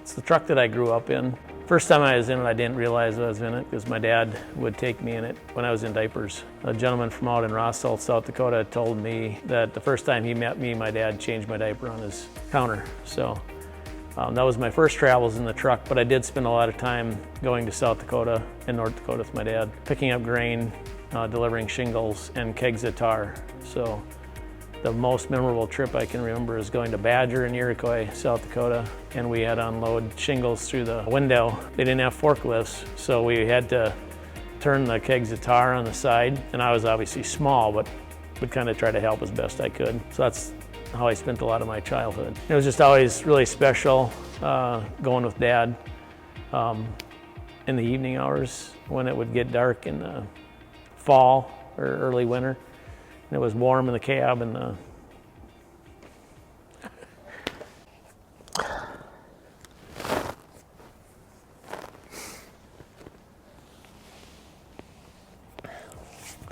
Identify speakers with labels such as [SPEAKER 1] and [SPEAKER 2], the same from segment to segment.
[SPEAKER 1] It's the truck that I grew up in. First time I was in it, I didn't realize I was in it because my dad would take me in it when I was in diapers. A gentleman from out in Rossall, South Dakota told me that the first time he met me, my dad changed my diaper on his counter. So that was my first travels in the truck, but I did spend a lot of time going to South Dakota and North Dakota with my dad, picking up grain, delivering shingles and kegs of tar. So the most memorable trip I can remember is going to Badger in Iroquois, South Dakota, and we had to unload shingles through the window. They didn't have forklifts, so we had to turn the kegs of tar on the side, and I was obviously small, but would kind of try to help as best I could. So that's how I spent a lot of my childhood. It was just always really special going with Dad in the evening hours when it would get dark in the fall or early winter. It was warm in the cab and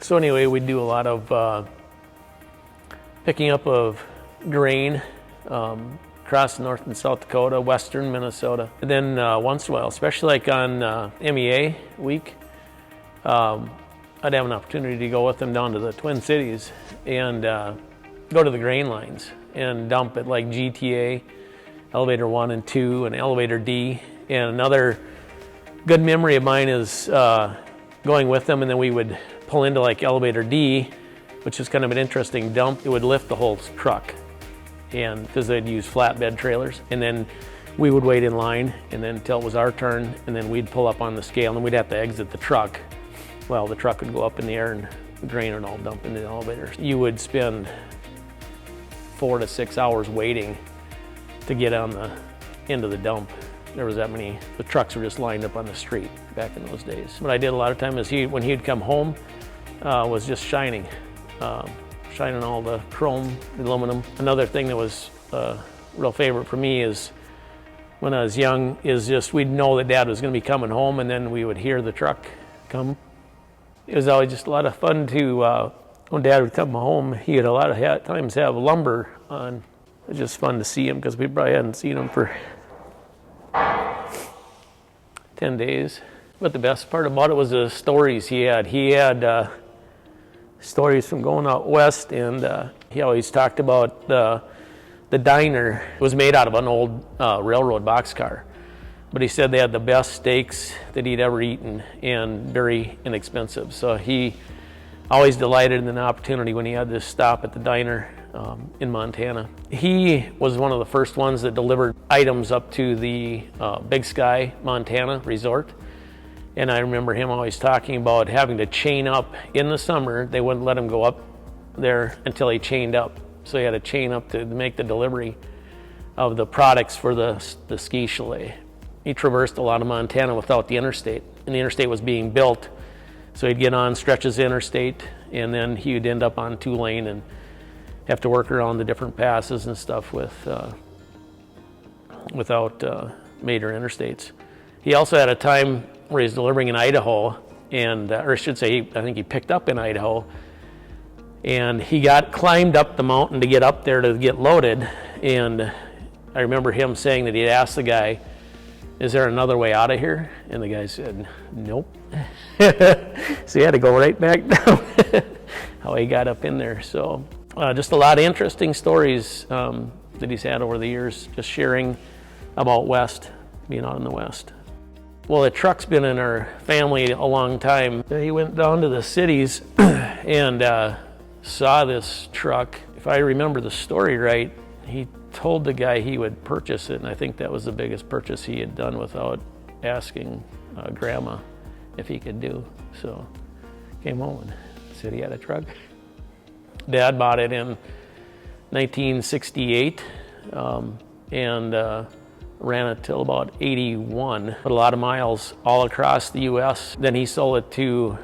[SPEAKER 1] so anyway, we do a lot of picking up of grain across North and South Dakota, western Minnesota. And then once in a while, especially like on MEA week, I'd have an opportunity to go with them down to the Twin Cities and go to the grain lines and dump at like GTA, elevator 1 and 2, and elevator D. And another good memory of mine is going with them, and then we would pull into like elevator D, which is kind of an interesting dump. It would lift the whole truck, and because they'd use flatbed trailers. And then we would wait in line and then until it was our turn, and then we'd pull up on the scale and we'd have to exit the truck. Well, the truck would go up in the air and the grain would all dump into the elevators. You would spend 4 to 6 hours waiting to get on the end of the dump. There was that many, the trucks were just lined up on the street back in those days. What I did a lot of time is when he'd come home, was just shining all the chrome, the aluminum. Another thing that was a real favorite for me is when I was young is just we'd know that Dad was gonna be coming home, and then we would hear the truck come. It was always just a lot of fun to, when Dad would come home, he would a lot of times have lumber on. It was just fun to see him because we probably hadn't seen him for 10 days. But the best part about it was the stories he had. He had stories from going out west, and he always talked about the diner. It was made out of an old railroad boxcar. But he said they had the best steaks that he'd ever eaten and very inexpensive. So he always delighted in an opportunity when he had this stop at the diner in Montana. He was one of the first ones that delivered items up to the Big Sky, Montana resort. And I remember him always talking about having to chain up in the summer. They wouldn't let him go up there until he chained up. So he had to chain up to make the delivery of the products for the ski chalet. He traversed a lot of Montana without the interstate, and the interstate was being built. So he'd get on stretches of interstate, and then he would end up on 2-lane and have to work around the different passes and stuff without major interstates. He also had a time where he was delivering in Idaho, and or I should say, I think he picked up in Idaho, and he climbed up the mountain to get up there to get loaded. And I remember him saying that he'd asked the guy, "Is there another way out of here?" And the guy said, "Nope." So he had to go right back down. How he got up in there. So just a lot of interesting stories that he's had over the years, just sharing about West, being out in the West. Well, the truck's been in our family a long time. He went down to the cities and saw this truck. If I remember the story right, he told the guy he would purchase it, and I think that was the biggest purchase he had done without asking Grandma if he could do. So came home and said he had a truck. Dad bought it in 1968 and ran it till about 81. Put a lot of miles all across the U.S. Then he sold it to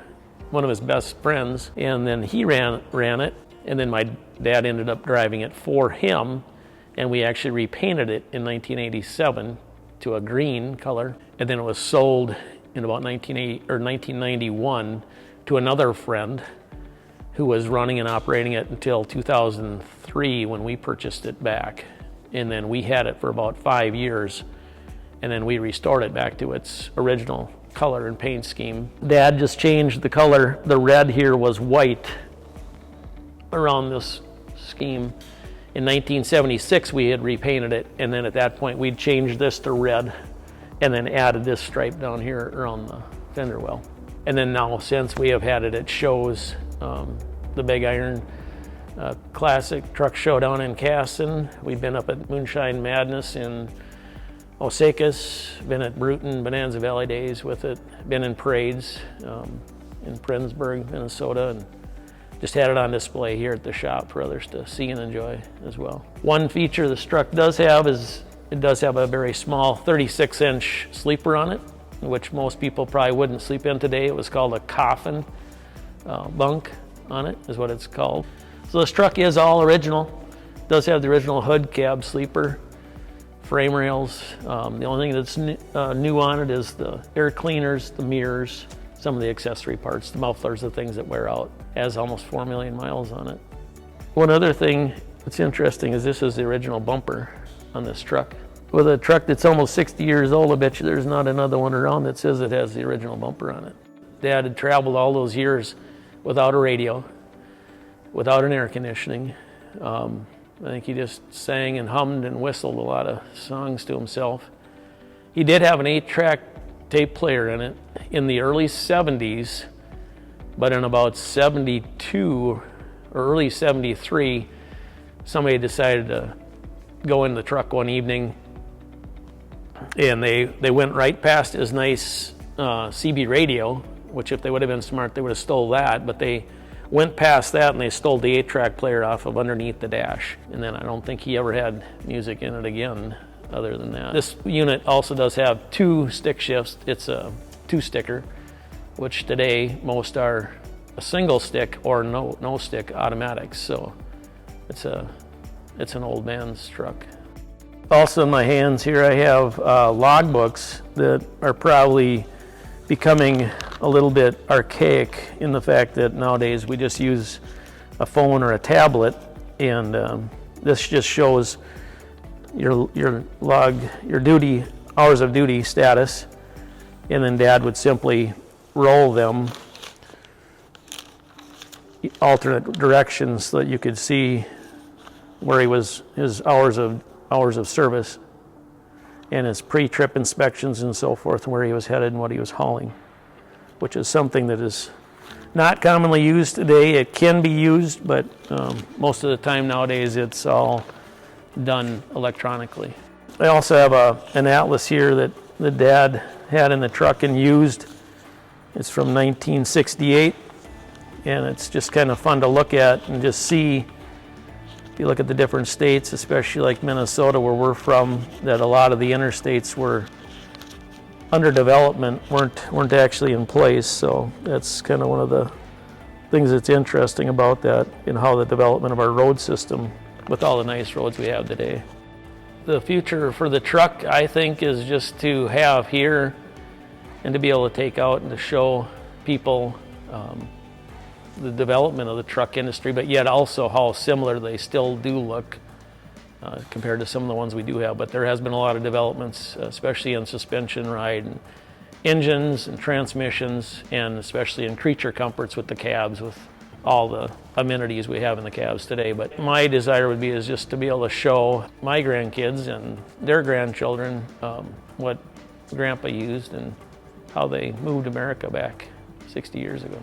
[SPEAKER 1] one of his best friends, and then he ran it, and then my dad ended up driving it for him. And we actually repainted it in 1987 to a green color. And then it was sold in about 1991 to another friend who was running and operating it until 2003 when we purchased it back. And then we had it for about 5 years. and then we restored it back to its original color and paint scheme. Dad just changed the color. The red here was white around this scheme. In 1976 we had repainted it, and then at that point we'd changed this to red and then added this stripe down here around the fender well. And then now since we have had it at shows, the Big Iron Classic Truck Show down in Casson, we've been up at Moonshine Madness in Osakis, been at Bruton Bonanza Valley Days with it, been in parades in Prenzburg, Minnesota, and just had it on display here at the shop for others to see and enjoy as well. One feature this truck does have is it does have a very small 36-inch sleeper on it, which most people probably wouldn't sleep in today. It was called a coffin bunk on it, is what it's called. So this truck is all original. It does have the original hood cab sleeper, frame rails. The only thing that's new on it is the air cleaners, the mirrors, some of the accessory parts, the mufflers, the things that wear out. It has almost 4 million miles on it. One other thing that's interesting is this is the original bumper on this truck. With a truck that's almost 60 years old, I bet you there's not another one around that says it has the original bumper on it. Dad had traveled all those years without a radio, without an air conditioning. I think he just sang and hummed and whistled a lot of songs to himself. He did have an 8-track tape player in it in the early 70s, but in about 72 or early 73, somebody decided to go in the truck one evening, and they went right past his nice CB radio, which if they would have been smart, they would have stole that, but they went past that and they stole the 8-track player off of underneath the dash. And then I don't think he ever had music in it again other than that. This unit also does have 2 stick shifts. It's a 2-sticker, which today most are a single stick or no stick automatics. So it's an old man's truck. Also in my hands here I have logbooks that are probably becoming a little bit archaic in the fact that nowadays we just use a phone or a tablet, and this just shows your log, your duty, hours of duty status, and then Dad would simply roll them alternate directions so that you could see where he was, his hours of service and his pre-trip inspections and so forth, where he was headed and what he was hauling, which is something that is not commonly used today. It can be used, but most of the time nowadays it's all done electronically. I also have an atlas here that the Dad had in the truck and used. It's from 1968, and it's just kind of fun to look at and just see. If you look at the different states, especially like Minnesota where we're from, that a lot of the interstates were under development, weren't actually in place. So that's kind of one of the things that's interesting about that, in how the development of our road system with all the nice roads we have today. The future for the truck, I think, is just to have here and to be able to take out and to show people the development of the truck industry, but yet also how similar they still do look compared to some of the ones we do have. But there has been a lot of developments, especially in suspension ride and engines and transmissions, and especially in creature comforts with the cabs, with all the amenities we have in the cabs today. But my desire would be is just to be able to show my grandkids and their grandchildren what Grandpa used and how they moved America back 60 years ago.